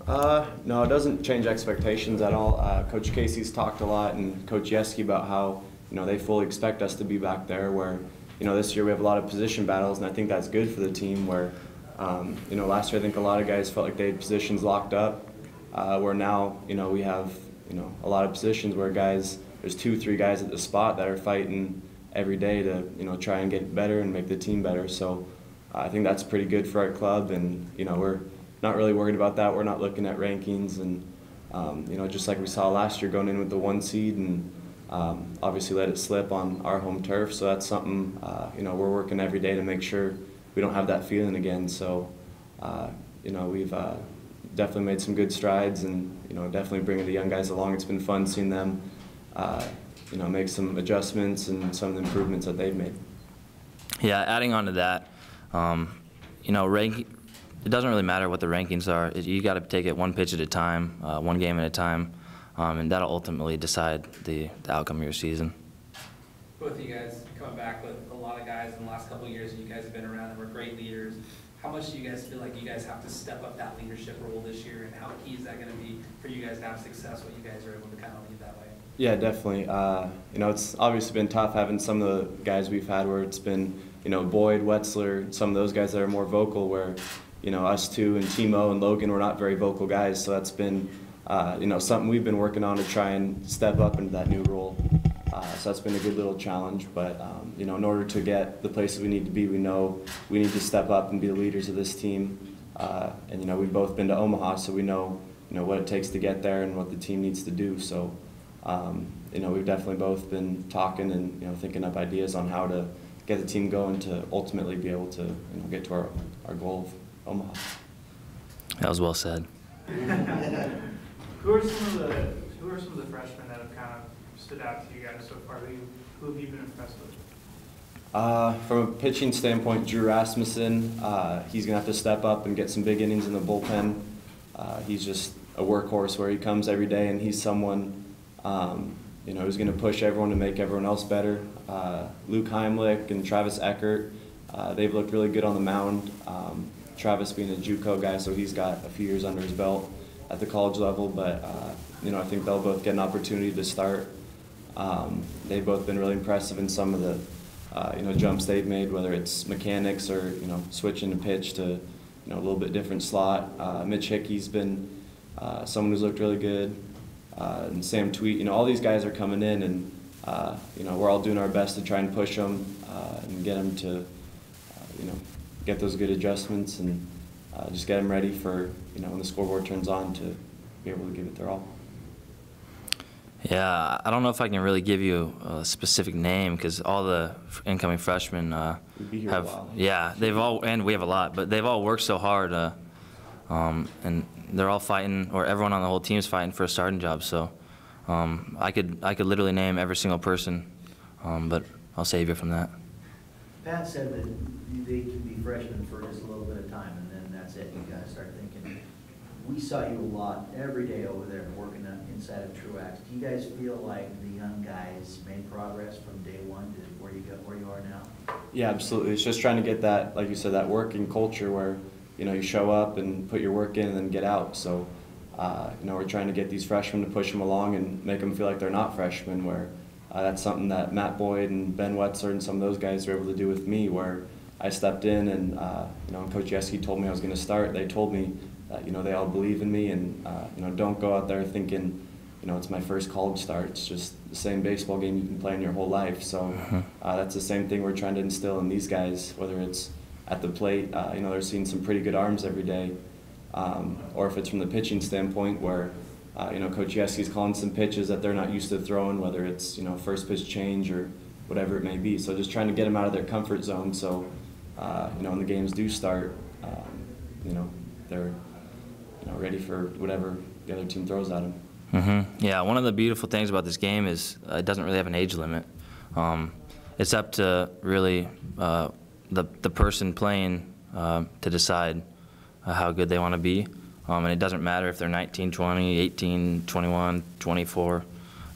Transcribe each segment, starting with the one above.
No, it doesn't change expectations at all. Coach Casey's talked a lot, and Coach Yeski about how they fully expect us to be back there. Where this year we have a lot of position battles, and I think that's good for the team. Where last year I think a lot of guys felt like they had positions locked up. Where now we have a lot of positions where there's 2-3 guys at the spot that are fighting every day to try and get better and make the team better. So I think that's pretty good for our club, and we're not really worried about that. We're not looking at rankings, and just like we saw last year, going in with the 1 seed and obviously let it slip on our home turf. So that's something we're working every day to make sure we don't have that feeling again. So we've definitely made some good strides, and definitely bringing the young guys along. It's been fun seeing them make some adjustments and some of the improvements that they've made. Yeah, adding on to that, it doesn't really matter what the rankings are. You got to take it one pitch at a time, one game at a time, and that'll ultimately decide the outcome of your season. Both of you guys coming back with a lot of guys in the last couple of years, and you guys have been around and were great leaders. How much do you guys feel like you guys have to step up that leadership role this year, and how key is that going to be for you guys to have success when you guys are able to kind of lead that way? Yeah, definitely. It's obviously been tough having some of the guys we've had where it's been, Boyd, Wetzler, some of those guys that are more vocal, where, us two and Timo and Logan were not very vocal guys. So that's been, something we've been working on to try and step up into that new role. So that's been a good little challenge. But, in order to get the places we need to be, we know we need to step up and be the leaders of this team. And, we've both been to Omaha, so we know, what it takes to get there and what the team needs to do. So, we've definitely both been talking and, thinking up ideas on how to get the team going to ultimately be able to, get to our goal of Omaha. That was well said. Who are some of the freshmen that have kind of stood out to you guys so far? Who have you been impressed with? From a pitching standpoint, Drew Rasmussen, he's going to have to step up and get some big innings in the bullpen. He's just a workhorse where he comes every day, and he's someone who's going to push everyone to make everyone else better. Luke Heimlich and Travis Eckert, they've looked really good on the mound. Travis being a JUCO guy, so he's got a few years under his belt at the college level, but I think they'll both get an opportunity to start. They've both been really impressive in some of the jumps they've made, whether it's mechanics or switching the pitch to a little bit different slot. Mitch Hickey's been someone who's looked really good. And Sam Tweet, all these guys are coming in, and we're all doing our best to try and push them and get them to, get those good adjustments and just get them ready for, when the scoreboard turns on to be able to give it their all. Yeah, I don't know if I can really give you a specific name because all the incoming freshmen yeah, and we have a lot, but they've all worked so hard, and they're all fighting, or everyone on the whole team is fighting for a starting job. So I could literally name every single person, but I'll save you from that. Pat said that they can be freshmen for just a little bit of time, and then that's it. You guys start thinking. We saw you a lot every day over there working inside of Truax. Do you guys feel like the young guys made progress from day one to where you are now? Yeah, absolutely. It's just trying to get that, like you said, that working culture where you show up and put your work in and then get out. So, we're trying to get these freshmen to push them along and make them feel like they're not freshmen, where that's something that Matt Boyd and Ben Wetzler and some of those guys were able to do with me, where I stepped in and, when Coach Yeski told me I was going to start, they told me that, they all believe in me and, don't go out there thinking, it's my first college start. It's just the same baseball game you can play in your whole life. So that's the same thing we're trying to instill in these guys, whether it's at the plate, they're seeing some pretty good arms every day. Or if it's from the pitching standpoint where, Coach Yeski's calling some pitches that they're not used to throwing, whether it's, first pitch change or whatever it may be. So just trying to get them out of their comfort zone so, when the games do start, they're, ready for whatever the other team throws at them. Yeah, one of the beautiful things about this game is it doesn't really have an age limit. It's up to really the person playing to decide how good they want to be. And it doesn't matter if they're 19, 20, 18, 21, 24.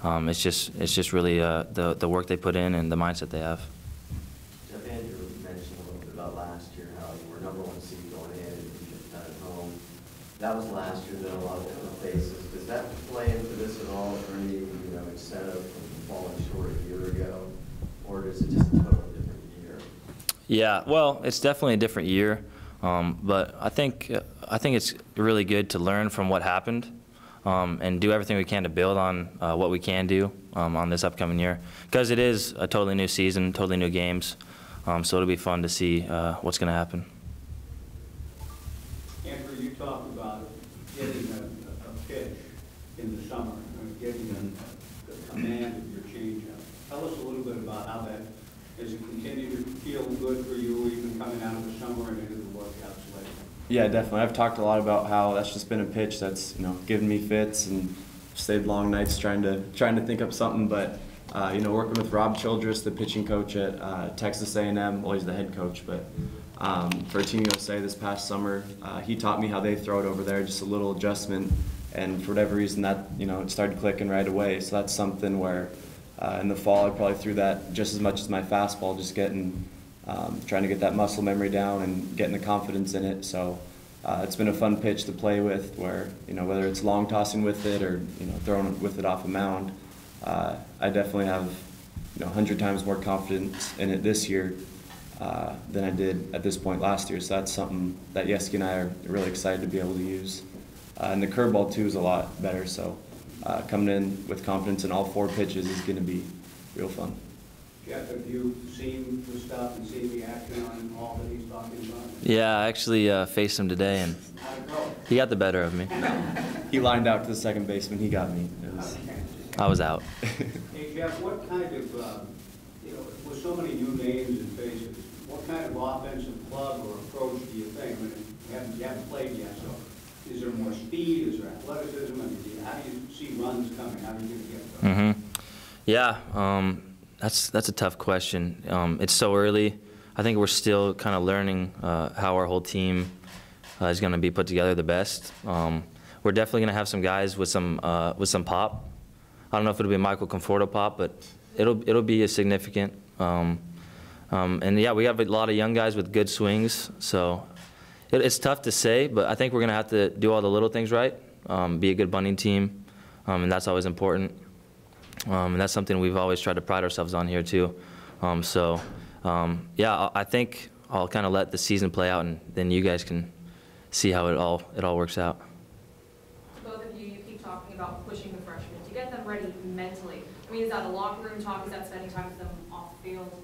It's just really the work they put in and the mindset they have. Jeff, Andrew mentioned a little bit about last year, how you were #1 seed going in and you just done at home. That was last year, then a lot of different faces. Does that play into this at all, or any, incentive from falling short a year ago? Or is it just a totally different year? Yeah, well, it's definitely a different year, but I think it's really good to learn from what happened and do everything we can to build on what we can do on this upcoming year, because it is a totally new season, totally new games, so it'll be fun to see what's going to happen. Andrew, you talked about getting a pitch in the summer, getting the command of your changeup. Tell us a little bit about how that has it continued to feel good for you, even coming out of the summer and into the workouts later. Yeah, definitely. I've talked a lot about how that's just been a pitch that's given me fits and stayed long nights trying to think up something. But working with Rob Childress, the pitching coach at Texas A&M, well, he's the head coach, but for Team USA this past summer, he taught me how they throw it over there, just a little adjustment, and for whatever reason that it started clicking right away. So that's something where in the fall I probably threw that just as much as my fastball, just trying to get that muscle memory down and getting the confidence in it. So it's been a fun pitch to play with, where whether it's long tossing with it or throwing with it off a mound, I definitely have 100 times more confidence in it this year than I did at this point last year. So that's something that Yeski and I are really excited to be able to use. And the curveball too is a lot better. So coming in with confidence in all 4 pitches is going to be real fun. Jeff, have you seen the stuff and seen the action on all that he's talking about? Yeah, I actually faced him today, and How'd it go? he got the better of me. He lined out to the second baseman. He got me. I was out. Hey, Jeff, what kind of, with so many new names and faces, what kind of offensive club or approach do you think? I mean, you haven't played yet, so is there more speed? Is there athleticism? I mean, how do you see runs coming? How are you going to get those? Mm-hmm. Yeah, that's a tough question. It's so early. I think we're still kind of learning how our whole team is going to be put together the best. We're definitely going to have some guys with some pop. I don't know if it'll be a Michael Conforto pop, but it'll be a significant. And yeah, we have a lot of young guys with good swings, so it's tough to say, but I think we're going to have to do all the little things right, be a good bunting team, and that's always important. And that's something we've always tried to pride ourselves on here too. Yeah, I think I'll kind of let the season play out, and then you guys can see how it all works out. Both of you keep talking about pushing the freshmen to get them ready mentally. I mean, is that a locker room talk? Is that spending time with them off the field?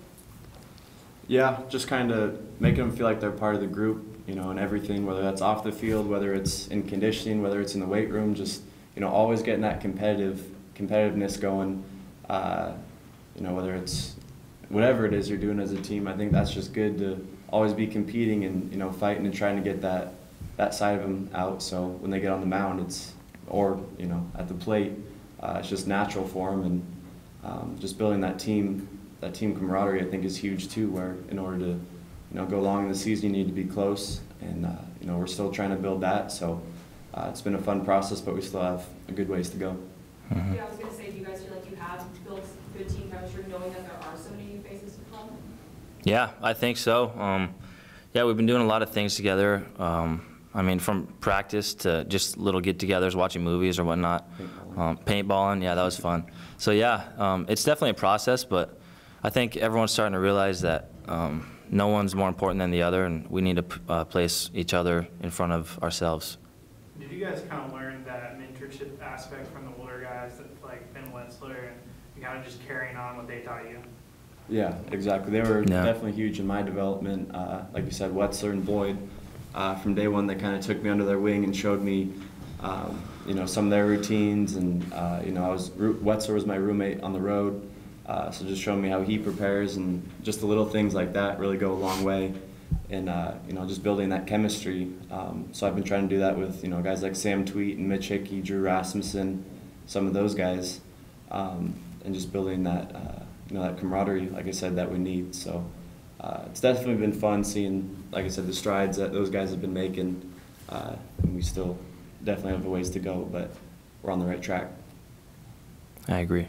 Yeah, just kind of making them feel like they're part of the group, and everything, whether that's off the field, whether it's in conditioning, whether it's in the weight room, just, always getting that competitiveness going, whether it's whatever it is you're doing as a team. I think that's just good to always be competing and, fighting and trying to get that side of them out. So when they get on the mound, or at the plate, it's just natural for them, and just building that team camaraderie, I think, is huge too, where in order to go long in the season, you need to be close, and we're still trying to build that. So it's been a fun process, but we still have a good ways to go. Mm-hmm. Yeah, I was going to say, do you guys feel like you have built good team chemistry, knowing that there are so many new faces to come? Yeah, I think so. Yeah, we've been doing a lot of things together. I mean, from practice to just little get-togethers, watching movies or whatnot. Paintballing, yeah, that was fun. So yeah, it's definitely a process, but I think everyone's starting to realize that no one's more important than the other, and we need to place each other in front of ourselves. Did you guys kind of learn that mentorship aspect from the older guys, like Ben Wetzler, and kind of just carrying on what they taught you? Yeah, exactly. They were definitely huge in my development. Like you said, Wetzler and Boyd, from day one, they kind of took me under their wing and showed me, some of their routines. And Wetzler was my roommate on the road, so just showing me how he prepares, and just the little things like that really go a long way. And just building that chemistry. So I've been trying to do that with guys like Sam Tweet and Mitch Hickey, Drew Rasmussen, some of those guys, and just building that that camaraderie, like I said, that we need. So it's definitely been fun seeing, like I said, the strides that those guys have been making. And we still definitely have a ways to go, but we're on the right track. I agree.